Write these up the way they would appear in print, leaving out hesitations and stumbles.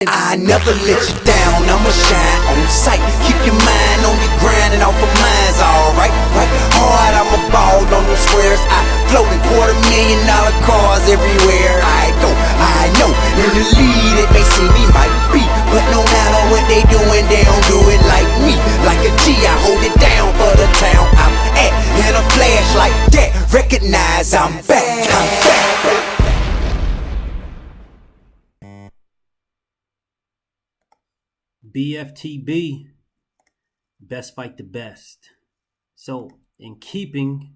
I never let you down, I'ma shine on sight. Keep your mind on your grind and off of mine's alright, right? Hard, I'ma ball on them squares. I float in $250,000 cars everywhere I go. I know, in the lead it may seem me might be, but no matter what they doing, they don't do it like me. Like a G, I hold it down for the town I'm at. In a flash like that, recognize I'm back, I'm back. BFTB, best fight the best. So in keeping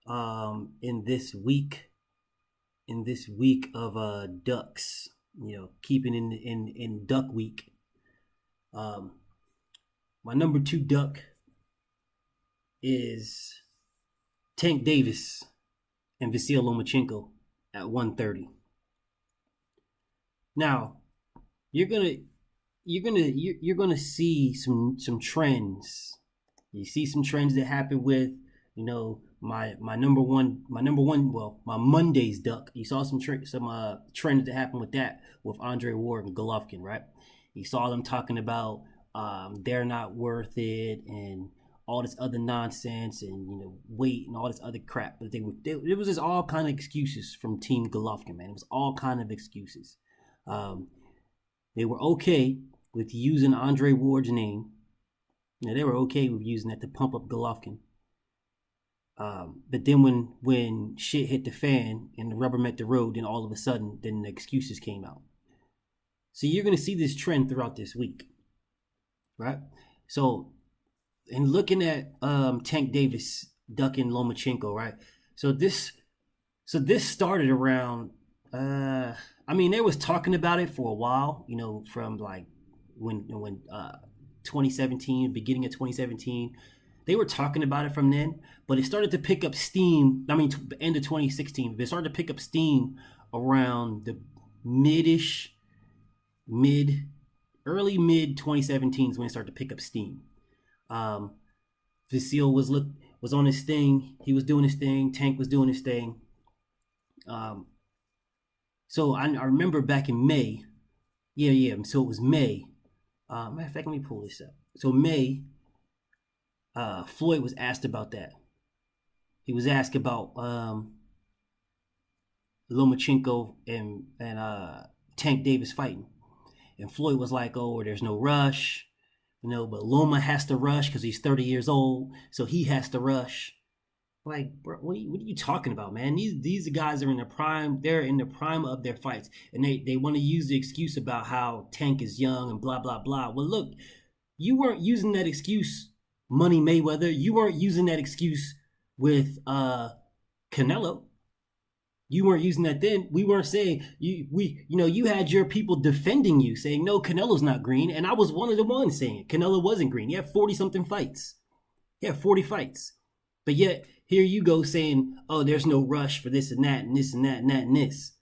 in this week of ducks, keeping in duck week, my number 2 duck is Tank Davis and Vasyl Lomachenko at 130. Now you're gonna see some trends. You see some trends that happen with my Monday's duck. You saw some trends that happened with that with Andre Ward and Golovkin, right? You saw them talking about they're not worth it and all this other nonsense and weight and all this other crap. But it was just all kind of excuses from Team Golovkin, man. It was all kind of excuses. They were okay with using Andre Ward's name. They were okay with using that to pump up Golovkin. But then when shit hit the fan and the rubber met the road, then all of a sudden, then the excuses came out. So you're going to see this trend throughout this week, right? So, in looking at Tank Davis ducking Lomachenko, right? So this started around. They was talking about it for a while, from like when 2017, beginning of 2017, they were talking about it from then, but it started to pick up steam. End of 2016, it started to pick up steam around the early mid 2017 is when it started to pick up steam. Vasyl was on his thing. He was doing his thing. Tank was doing his thing. So I remember back in May. Yeah. So it was May. Matter of fact, let me pull this up. So May, Floyd was asked about that. He was asked about Lomachenko and Tank Davis fighting. And Floyd was like, oh, there's no rush. But Loma has to rush because he's 30 years old. So he has to rush. Like, bro, what are you talking about, man? These guys are in their prime. They're in the prime of their fights. And they want to use the excuse about how Tank is young and blah, blah, blah. Well, look, you weren't using that excuse, Money Mayweather. You weren't using that excuse with Canelo. You weren't using that then. We weren't saying, you had your people defending you, saying, no, Canelo's not green. And I was one of the ones saying it. Canelo wasn't green. He had 40-something fights. He had 40 fights. But yet, here you go saying, oh, there's no rush for this and that and this and that and that and this.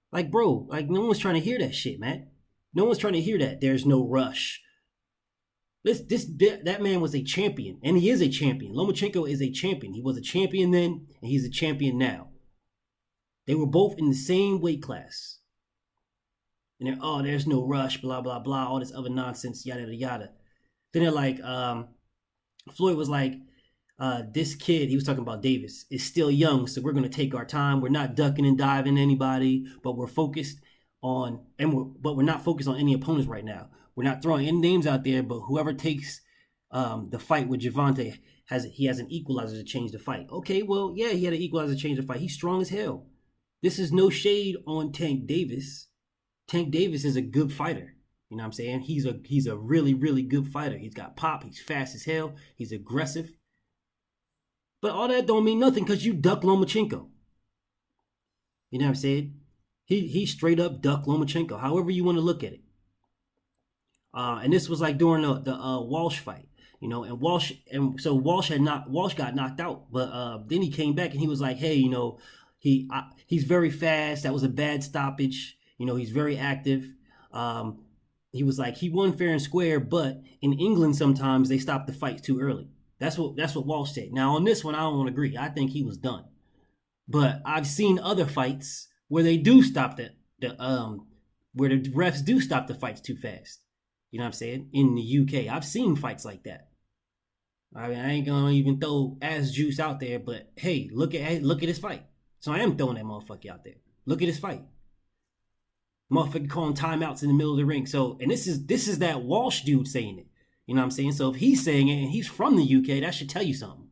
Like, bro, no one's trying to hear that shit, man. No one's trying to hear that. There's no rush. That man was a champion, and he is a champion. Lomachenko is a champion. He was a champion then, and he's a champion now. They were both in the same weight class. And they're, oh, there's no rush, blah, blah, blah, all this other nonsense, yada, yada, yada. Then they're like, Floyd was like, this kid, he was talking about Davis, is still young, so we're going to take our time. We're not ducking and diving anybody, but we're focused on, we're not focused on any opponents right now. We're not throwing any names out there, but whoever takes the fight with Gervonta, he has an equalizer to change the fight. Okay, well, yeah, he had an equalizer to change the fight. He's strong as hell. This is no shade on Tank Davis. Tank Davis is a good fighter. You know what I'm saying? He's a really, really good fighter. He's got pop. He's fast as hell. He's aggressive. But all that don't mean nothing because you duck Lomachenko. You know what I'm saying? He straight up ducked Lomachenko, however you want to look at it. And this was like during the Walsh fight, and Walsh got knocked out, but then he came back and he was like, hey, he's very fast. That was a bad stoppage. He's very active. He was like, he won fair and square, but in England sometimes they stop the fights too early. That's what Walsh said. Now on this one, I don't agree. I think he was done. But I've seen other fights where they do stop the where the refs do stop the fights too fast. You know what I'm saying? In the UK, I've seen fights like that. I mean, I ain't gonna even throw ass juice out there, but hey, look at this fight. So I am throwing that motherfucker out there. Look at this fight. Motherfucker calling timeouts in the middle of the ring. So, and this is that Walsh dude saying it. You know what I'm saying? So if he's saying it and he's from the UK, that should tell you something.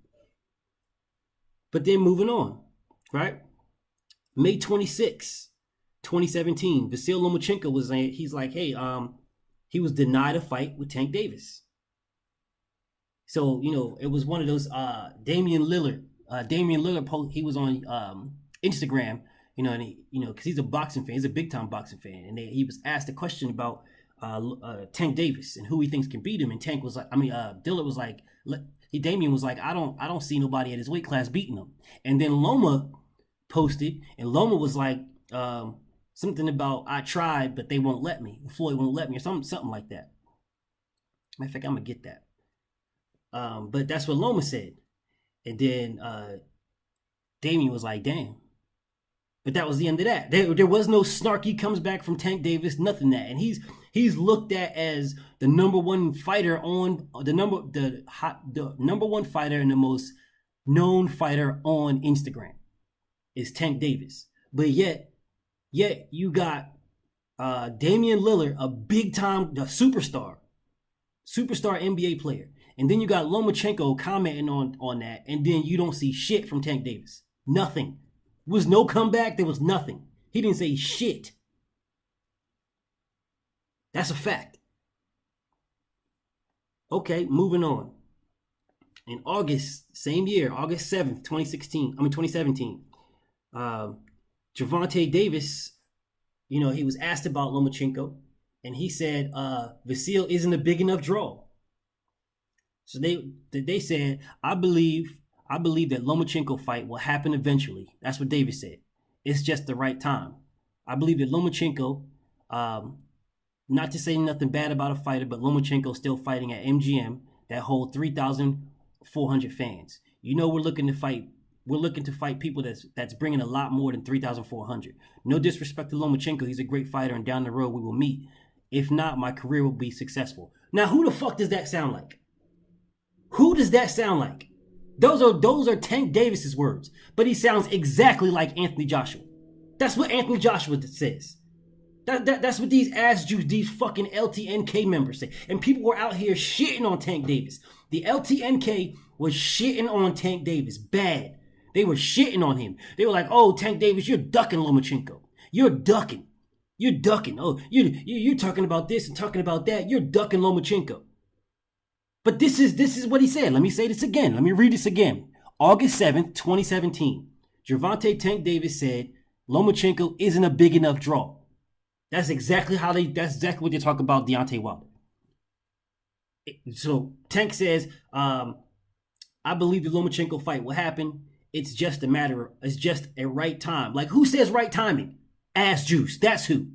But then moving on, right? May 26, 2017, Vasyl Lomachenko was saying, he's like, hey, he was denied a fight with Tank Davis. So, you know, it was one of those Damian Lillard post, he was on Instagram, you know, and he, you know, because he's a boxing fan, he's a big time boxing fan, and he was asked a question about Tank Davis and who he thinks can beat him, and Tank was like, Dillard was like, Damian was like, I don't see nobody at his weight class beating him. And then Loma posted, and Loma was like, something about I tried, but they won't let me. Floyd won't let me, or something like that. Matter of fact, I'm gonna get that. But that's what Loma said. And then Damian was like, damn. But that was the end of that. There was no snarky comes back from Tank Davis, nothing that. And he's looked at as the number one fighter on the number one fighter and the most known fighter on Instagram is Tank Davis. But yet you got Damian Lillard, a big time superstar NBA player. And then you got Lomachenko commenting on that, and then you don't see shit from Tank Davis. Nothing. There was no comeback. There was nothing. He didn't say shit. That's a fact. Okay, moving on. In August, same year, August 7th, 2017, Gervonta Davis, you know, he was asked about Lomachenko, and he said, Vasyl isn't a big enough draw. So they said, I believe that Lomachenko fight will happen eventually. That's what Davis said. It's just the right time. I believe that Lomachenko, not to say nothing bad about a fighter, but Lomachenko still fighting at MGM that hold 3,400 fans. You know, we're looking to fight people that's bringing a lot more than 3,400. No disrespect to Lomachenko, he's a great fighter, and down the road we will meet. If not, my career will be successful. Now, who the fuck does that sound like? Who does that sound like? Those are Tank Davis's words, but he sounds exactly like Anthony Joshua. That's what Anthony Joshua says. That's what these ass Jews, these fucking LTNK members say. And people were out here shitting on Tank Davis. The LTNK was shitting on Tank Davis bad. They were shitting on him. They were like, "Oh, Tank Davis, you're ducking Lomachenko. You're ducking. You're ducking. Oh, you're talking about this and talking about that. You're ducking Lomachenko." But this is what he said. Let me say this again. Let me read this again. August 7th, 2017. Gervonta Tank Davis said, Lomachenko isn't a big enough draw. That's exactly what they talk about Deontay Wilder. So Tank says, I believe the Lomachenko fight will happen. It's just a right time. Like, who says right timing? Ass juice. That's who.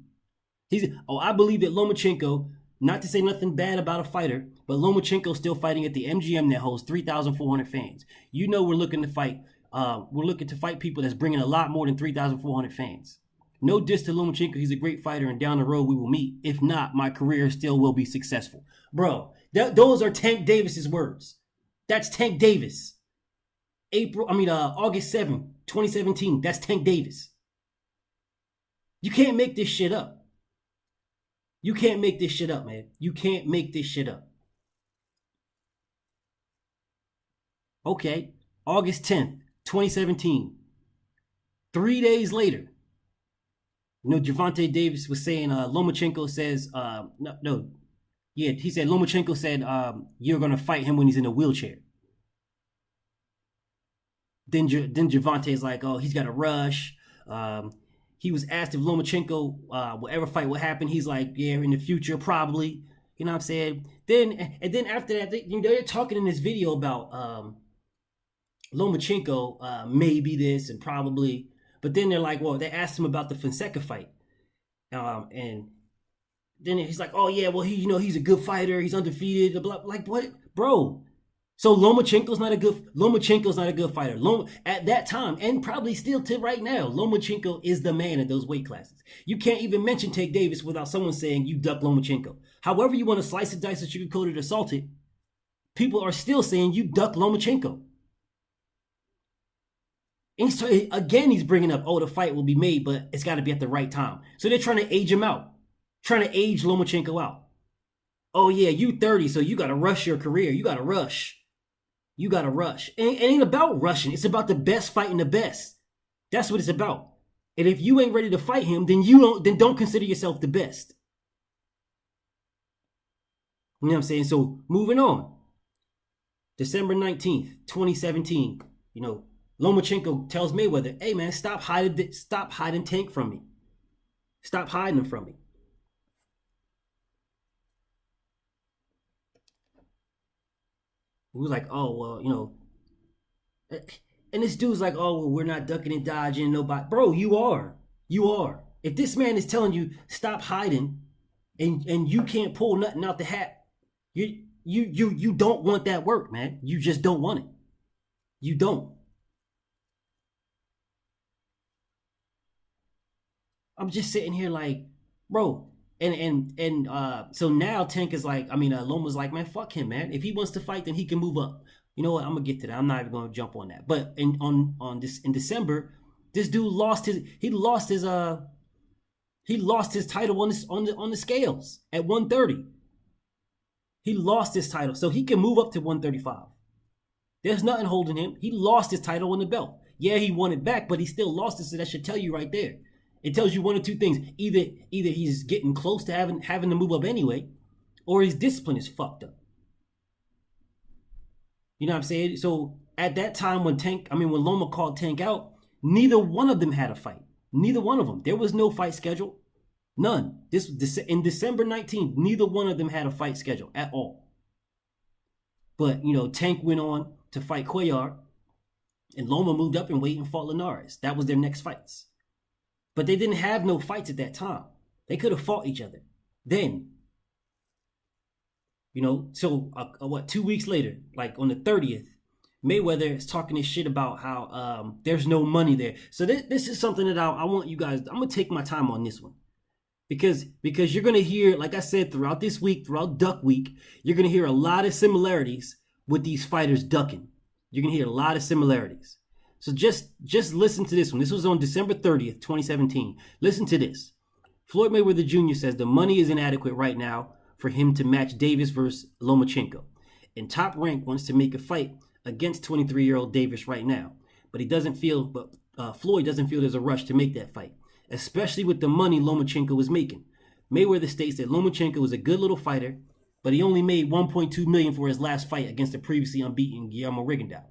I believe that Lomachenko, not to say nothing bad about a fighter, but Lomachenko's still fighting at the MGM that holds 3,400 fans. You know we're looking to fight. We're looking to fight people that's bringing a lot more than 3,400 fans. No diss to Lomachenko. He's a great fighter, and down the road we will meet. If not, my career still will be successful. Bro, those are Tank Davis's words. That's Tank Davis. August 7th, 2017. That's Tank Davis. You can't make this shit up. You can't make this shit up, man. You can't make this shit up. Okay, August 10th, 2017. 3 days later, you know, Gervonta Davis was saying, Lomachenko says, he said, Lomachenko said, you're going to fight him when he's in a wheelchair. Then Gervonta's like, oh, he's got to rush. He was asked if Lomachenko will ever fight, what happened. He's like, yeah, in the future, probably. You know what I'm saying? Then after that, they're talking in this video about Lomachenko, maybe this and probably. But then they're like, well, they asked him about the Fonseca fight. And then he's like, oh, yeah, well, he's a good fighter. He's undefeated. Blah, like, what? Bro, So Lomachenko's not a good fighter. At that time, and probably still to right now, Lomachenko is the man in those weight classes. You can't even mention Tank Davis without someone saying you duck Lomachenko. However you want to slice it, dice it, sugarcoat it, or salt it, people are still saying you duck Lomachenko. And so again, he's bringing up, the fight will be made, but it's got to be at the right time. So they're trying to age him out, trying to age Lomachenko out. Oh yeah, you 30, so you got to rush your career. You got to rush. It ain't about rushing. It's about the best fighting the best. That's what it's about. And if you ain't ready to fight him, then don't consider yourself the best. You know what I'm saying? So moving on. December 19th, 2017. Lomachenko tells Mayweather, "Hey man, stop hiding Tank from me. Stop hiding him from me." He was like, "Oh well, and this dude's like, "Oh well, we're not ducking and dodging nobody." Bro, you are. If this man is telling you stop hiding, and you can't pull nothing out the hat, you don't want that work, man. You just don't want it. You don't. I'm just sitting here like, bro. So now Tank is like, Loma's like, man, fuck him, man. If he wants to fight, then he can move up. You know what? I'm gonna get to that. I'm not even gonna jump on that. But in December, this dude lost his title on the scales at 130. He lost his title, so he can move up to 135. There's nothing holding him. He lost his title on the belt. Yeah, he won it back, but he still lost it. So that should tell you right there. It tells you one of two things. Either he's getting close to having to move up anyway, or his discipline is fucked up. You know what I'm saying? So at that time when Loma called Tank out, neither one of them had a fight. Neither one of them. There was no fight schedule. None. In December 19th, neither one of them had a fight schedule at all. But, Tank went on to fight Cuellar, and Loma moved up and waited and fought Linares. That was their next fights. But they didn't have no fights at that time. They could have fought each other. Then, 2 weeks later, like on the 30th, Mayweather is talking this shit about how there's no money there. So this is something that I want you guys, I'm going to take my time on this one. Because you're going to hear, like I said, throughout this week, throughout Duck Week, you're going to hear a lot of similarities with these fighters ducking. You're going to hear a lot of similarities. So just listen to this one. This was on December 30th, 2017. Listen to this. Floyd Mayweather Jr. says the money is inadequate right now for him to match Davis versus Lomachenko. And Top Rank wants to make a fight against 23-year-old Davis right now. But Floyd doesn't feel there's a rush to make that fight, especially with the money Lomachenko was making. Mayweather states that Lomachenko is a good little fighter, but he only made $1.2 million for his last fight against the previously unbeaten Guillermo Rigondeaux.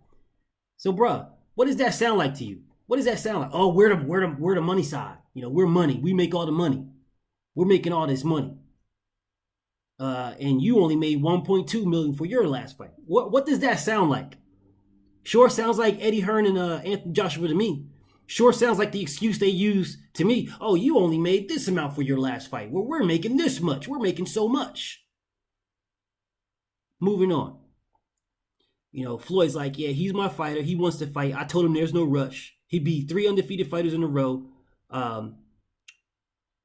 So, bruh, what does that sound like to you? What does that sound like? Oh, we're the money side. We're money. We make all the money. We're making all this money. And you only made $1.2 million for your last fight. What does that sound like? Sure sounds like Eddie Hearn and Anthony Joshua to me. Sure sounds like the excuse they use to me. Oh, you only made this amount for your last fight. Well, we're making this much. We're making so much. Moving on. Floyd's like, yeah, he's my fighter. He wants to fight. I told him there's no rush. He beat 3 undefeated fighters in a row.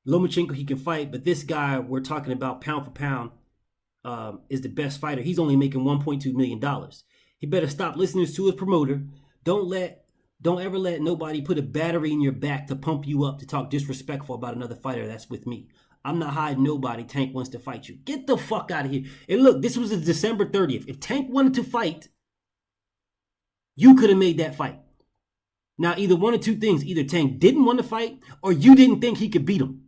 Lomachenko, he can fight, but this guy we're talking about pound for pound is the best fighter. He's only making $1.2 million. He better stop listening to his promoter. Don't ever let nobody put a battery in your back to pump you up to talk disrespectful about another fighter that's with me. I'm not hiding nobody. Tank wants to fight you. Get the fuck out of here. And look, this was December 30th. If Tank wanted to fight, you could have made that fight. Now, either one of two things. Either Tank didn't want to fight or you didn't think he could beat him.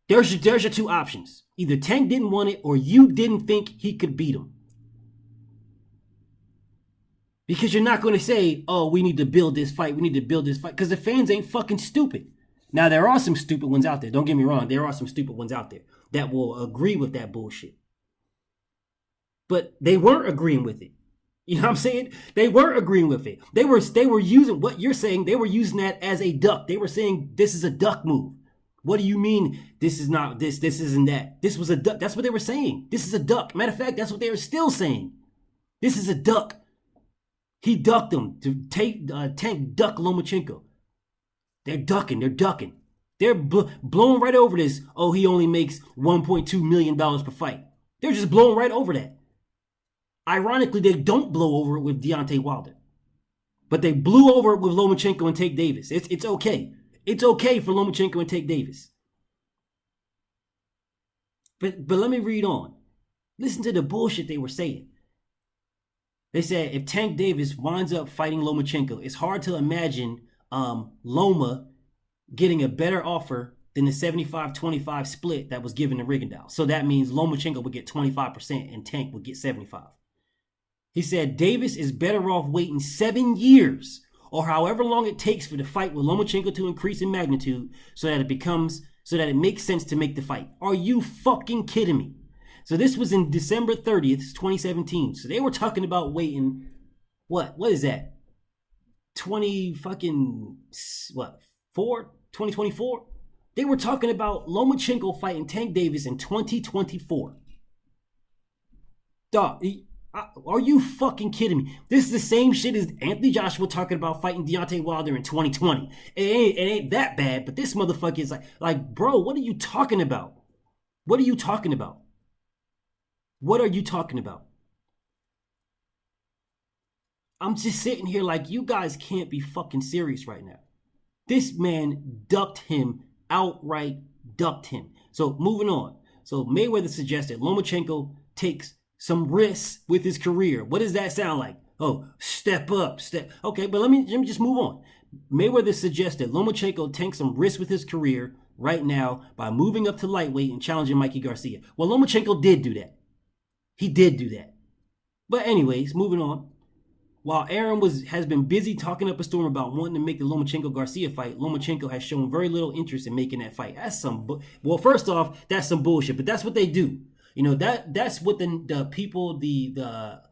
There's your two options. Either Tank didn't want it or you didn't think he could beat him. Because you're not going to say, oh, we need to build this fight. We need to build this fight. Because the fans ain't fucking stupid. Now, there are some stupid ones out there. Don't get me wrong. There are some stupid ones out there that will agree with that bullshit. But they weren't agreeing with it. You know what I'm saying? They weren't agreeing with it. They were using what you're saying. They were using that as a duck. They were saying this is a duck move. What do you mean this is not this, this isn't that? This was a duck. That's what they were saying. This is a duck. Matter of fact, that's what they were still saying. This is a duck. He ducked him to take Tank duck Lomachenko. They're ducking. They're blowing right over this. Oh, he only makes $1.2 million per fight. They're just blowing right over that. Ironically, they don't blow over it with Deontay Wilder. But they blew over it with Lomachenko and Tank Davis. It's okay. It's okay for Lomachenko and Tank Davis. But let me read on. Listen to the bullshit they were saying. They said if Tank Davis winds up fighting Lomachenko, it's hard to imagine Loma getting a better offer than the 75-25 split that was given to Rigondeaux. So that means Lomachenko would get 25% and Tank would get 75%. He said Davis is better off waiting 7 years or however long it takes for the fight with Lomachenko to increase in magnitude so that it makes sense to make the fight. Are you fucking kidding me? So this was in December 30th, 2017. So they were talking about waiting, what is that? 2024? They were talking about Lomachenko fighting Tank Davis in 2024. Dog, are you fucking kidding me? This is the same shit as Anthony Joshua talking about fighting Deontay Wilder in 2020. It ain't that bad, but this motherfucker is like, bro, what are you talking about? What are you talking about? What are you talking about? I'm just sitting here like, you guys can't be fucking serious right now. This man ducked him, outright ducked him. So moving on. So Mayweather suggested Lomachenko takes some risks with his career. What does that sound like? Oh, step up, step. Okay, but let me just move on. Mayweather suggested Lomachenko take some risks with his career right now by moving up to lightweight and challenging Mikey Garcia. Well, Lomachenko did do that. He did do that. But anyways, moving on. While Aaron has been busy talking up a storm about wanting to make the Lomachenko-Garcia fight, Lomachenko has shown very little interest in making that fight. That's well, first off, that's some bullshit, but that's what they do. You know, that's what the people, the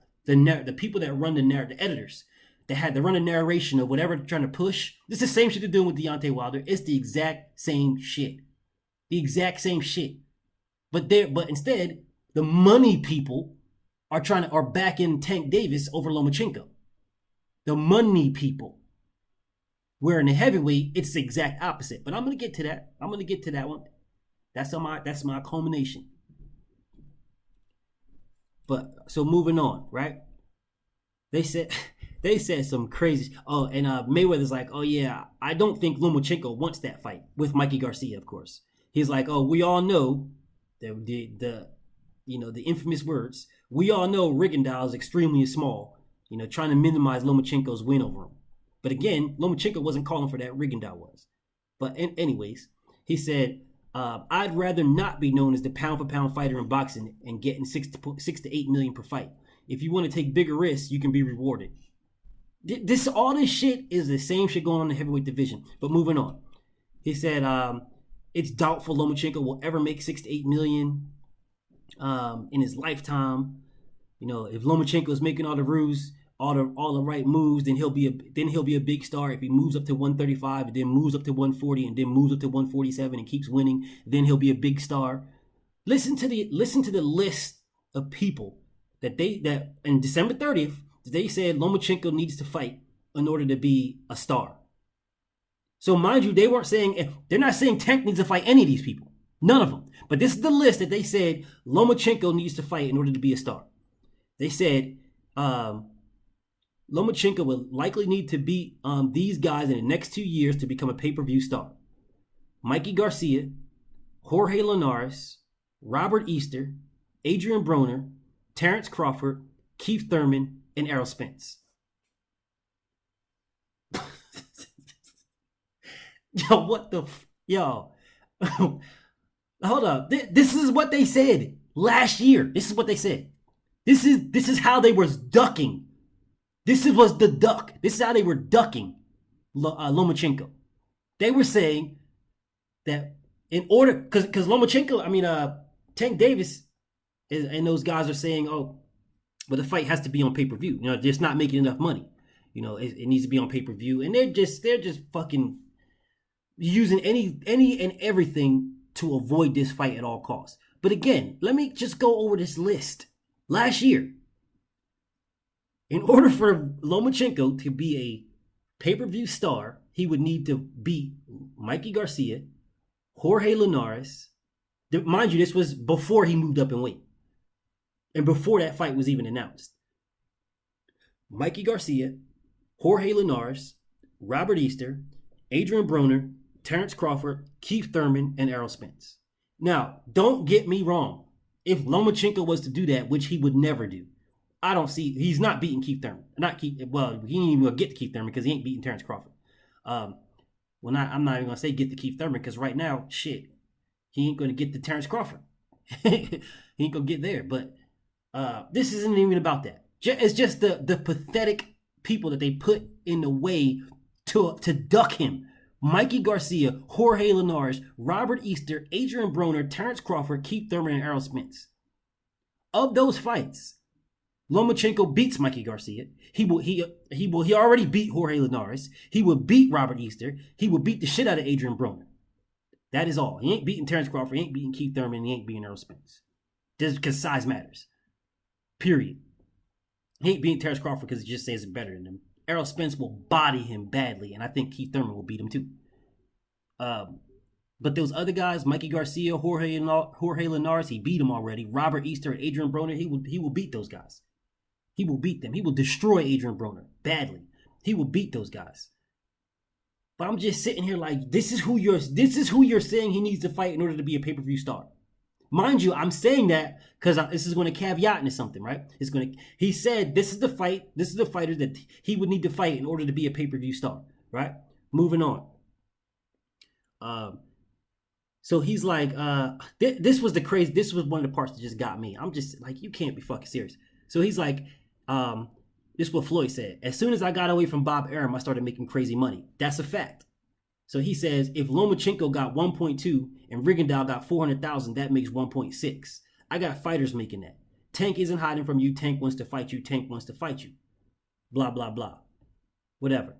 people that run the editors, that run the narration of whatever they're trying to push. It's the same shit they're doing with Deontay Wilder. It's the exact same shit. The exact same shit. But instead, the money people are backing Tank Davis over Lomachenko. The money people. Where in the heavyweight, it's the exact opposite. But I'm gonna get to that. I'm gonna get to that one. That's my culmination. But so moving on, right? They said some crazy. Oh, and Mayweather's like, oh yeah, I don't think Lomachenko wants that fight with Mikey Garcia, of course. He's like, oh, we all know the infamous words. We all know Rigondeaux is extremely small. Trying to minimize Lomachenko's win over him. But again, Lomachenko wasn't calling for that. Rigondeaux was. But anyways, he said, I'd rather not be known as the pound-for-pound fighter in boxing and getting 6 to 8 million per fight. If you want to take bigger risks, you can be rewarded. All this shit is the same shit going on in the heavyweight division. But moving on. He said, it's doubtful Lomachenko will ever make 6 to 8 million in his lifetime. If Lomachenko is making all the right moves, then he'll be a big star. If he moves up to 135 and then moves up to 140 and then moves up to 147 and keeps winning, then he'll be a big star. Listen to the list of people that in December 30th they said Lomachenko needs to fight in order to be a star. So mind you, they're not saying Tank needs to fight any of these people. None of them. But this is the list that they said Lomachenko needs to fight in order to be a star. They said Lomachenko will likely need to beat these guys in the next 2 years to become a pay-per-view star. Mikey Garcia, Jorge Linares, Robert Easter, Adrian Broner, Terrence Crawford, Keith Thurman, and Errol Spence. Yo, what the yo? Hold up. This is what they said last year. This is what they said. This is how they was ducking. This was the duck. This is how they were ducking Lomachenko. They were saying that in order, because Lomachenko, Tank Davis and those guys are saying, oh, but the fight has to be on pay-per-view. Just not making enough money. It needs to be on pay-per-view. And they're just fucking, using any and everything to avoid this fight at all costs. But again, let me just go over this list. Last year, in order for Lomachenko to be a pay-per-view star, he would need to beat Mikey Garcia, Jorge Linares. Mind you, this was before he moved up in weight. And before that fight was even announced. Mikey Garcia, Jorge Linares, Robert Easter, Adrian Broner, Terrence Crawford, Keith Thurman, and Errol Spence. Now, don't get me wrong. If Lomachenko was to do that, which he would never do, I don't see, he's not beating Keith Thurman. He ain't even going to get to Keith Thurman because he ain't beating Terrence Crawford. I'm not even going to say get to Keith Thurman because right now, shit, he ain't going to get to Terrence Crawford. He ain't going to get there. But this isn't even about that. It's just the pathetic people that they put in the way to duck him. Mikey Garcia, Jorge Linares, Robert Easter, Adrian Broner, Terrence Crawford, Keith Thurman, and Errol Spence. Of those fights, Lomachenko beats Mikey Garcia. He already beat Jorge Linares. He will beat Robert Easter. He will beat the shit out of Adrian Broner. That is all. He ain't beating Terrence Crawford. He ain't beating Keith Thurman. He ain't beating Errol Spence. Just because size matters. Period. He ain't beating Terrence Crawford because he just says it's better than him. Errol Spence will body him badly, and I think Keith Thurman will beat him too. But those other guys, Mikey Garcia, Jorge Linares, he beat him already. Robert Easter and Adrian Broner, he will beat those guys. He will beat them. He will destroy Adrian Broner badly. He will beat those guys. But I'm just sitting here like, this is who you're saying he needs to fight in order to be a pay-per-view star. Mind you, I'm saying that because this is going to caveat into something, right? He said this is the fighter that he would need to fight in order to be a pay-per-view star, right? Moving on. So he's like, this was one of the parts that just got me. I'm just like, you can't be fucking serious. So he's like, this is what Floyd said. As soon as I got away from Bob Arum, I started making crazy money. That's a fact. So he says, if Lomachenko got 1.2 and Rigondeaux got 400,000, that makes 1.6. I got fighters making that. Tank isn't hiding from you. Tank wants to fight you. Tank wants to fight you. Blah, blah, blah. Whatever.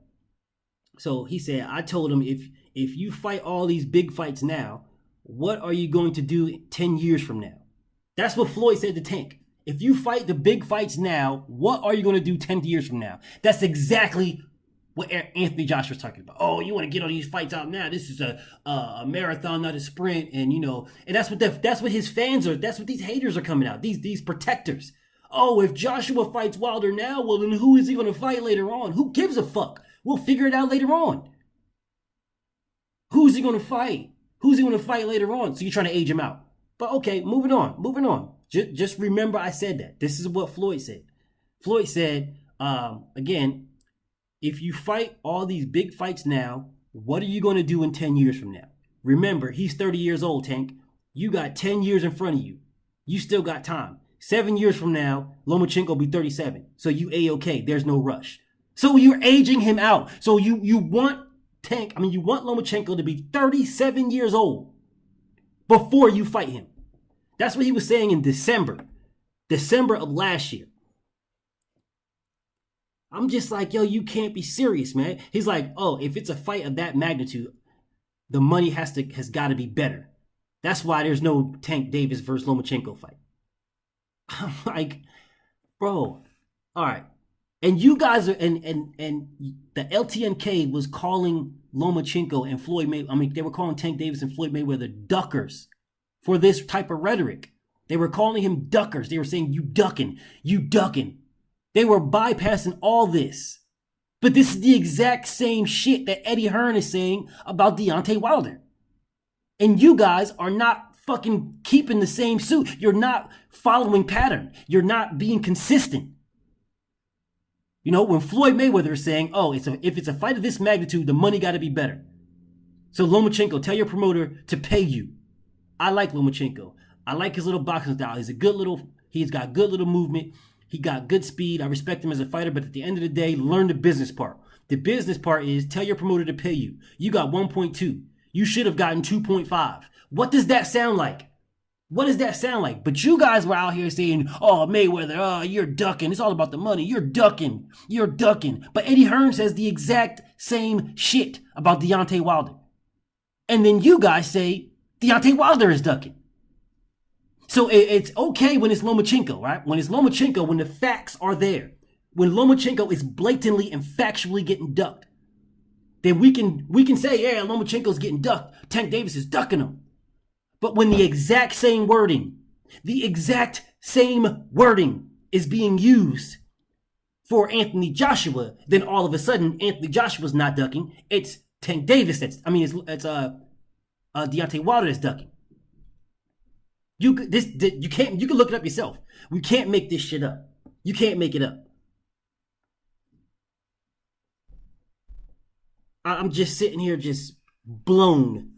So he said, I told him, if you fight all these big fights now, what are you going to do 10 years from now? That's what Floyd said to Tank. If you fight the big fights now, what are you going to do 10 years from now? That's exactly what Anthony Joshua was talking about. Oh, you want to get all these fights out now? This is a marathon, not a sprint, and that's what his fans are. That's what these haters are coming out. These protectors. Oh, if Joshua fights Wilder now, well then who is he going to fight later on? Who gives a fuck? We'll figure it out later on. Who's he going to fight? Who's he going to fight later on? So you're trying to age him out. But okay, moving on. Just remember I said that. This is what Floyd said. Floyd said, again, if you fight all these big fights now, what are you going to do in 10 years from now? Remember, he's 30 years old, Tank. You got 10 years in front of you. You still got time. 7 years from now, Lomachenko will be 37. So you A-okay. There's no rush. So you're aging him out. So you want Lomachenko to be 37 years old before you fight him. That's what he was saying in December of last year. I'm just like, yo, you can't be serious, man. He's like, oh, if it's a fight of that magnitude, the money has got to be better. That's why there's no Tank Davis versus Lomachenko fight. I'm like, bro, all right. And you guys are, and the LTNK was calling Lomachenko and Floyd Mayweather. I mean, they were calling Tank Davis and Floyd Mayweather duckers for this type of rhetoric. They were calling him duckers. They were saying, you ducking. They were bypassing all this. But this is the exact same shit that Eddie Hearn is saying about Deontay Wilder. And you guys are not fucking keeping the same suit. You're not following pattern. You're not being consistent. You know, when Floyd Mayweather is saying, oh, if it's a fight of this magnitude, the money got to be better. So Lomachenko, tell your promoter to pay you. I like Lomachenko. I like his little boxing style. He's got good little movement. He got good speed. I respect him as a fighter, but at the end of the day, learn the business part. The business part is tell your promoter to pay you. You got 1.2. You should have gotten 2.5. What does that sound like? But you guys were out here saying, oh, Mayweather, oh, you're ducking. It's all about the money. You're ducking. But Eddie Hearn says the exact same shit about Deontay Wilder. And then you guys say Deontay Wilder is ducking. So it's okay when it's Lomachenko, right? When it's Lomachenko, when the facts are there. When Lomachenko is blatantly and factually getting ducked, then we can say, yeah, Lomachenko's getting ducked. Tank Davis is ducking him. But when the exact same wording is being used for Anthony Joshua, then all of a sudden Anthony Joshua's not ducking. It's Tank Davis it's Deontay Wilder that's ducking. You can look it up yourself. We can't make this shit up. You can't make it up. I'm just sitting here just blown.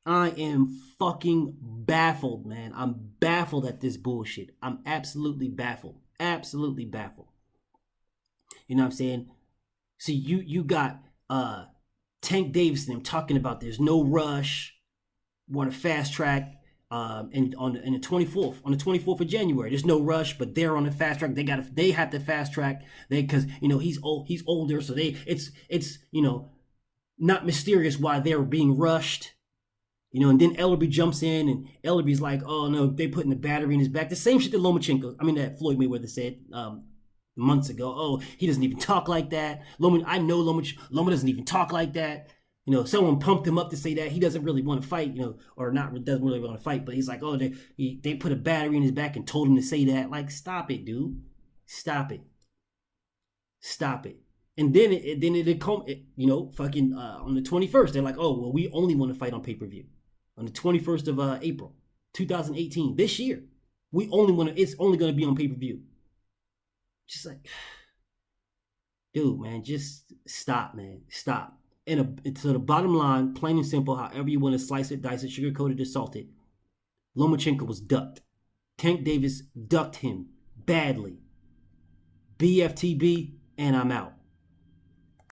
I am fucking baffled, man. I'm baffled at this bullshit. I'm absolutely baffled. Absolutely baffled. You know what I'm saying? See, you got Tank Davis and them talking about there's no rush. Want to fast track. And on the 24th of January, there's no rush, but they're on the fast track. They have to fast track because he's older, so it's not mysterious why they're being rushed. And then Ellerby jumps in, and Ellerby's like, oh no, they putting the battery in his back. The same shit that that Floyd Mayweather said months ago. Oh, he doesn't even talk like that. I know Loma doesn't even talk like that. Someone pumped him up to say that he doesn't really want to fight, or doesn't really want to fight. But he's like, oh, they put a battery in his back and told him to say that. Like, stop it, dude. Stop it. And then it come, fucking on the 21st, they're like, oh, well, we only want to fight on pay-per-view. On the 21st of April, 2018, this year, it's only going to be on pay-per-view. Just like, dude, man, just stop, man. Stop. And so the bottom line, plain and simple, however you want to slice it, dice it, sugar-coated it, salt it, Lomachenko was ducked. Tank Davis ducked him badly. BFTB, and I'm out.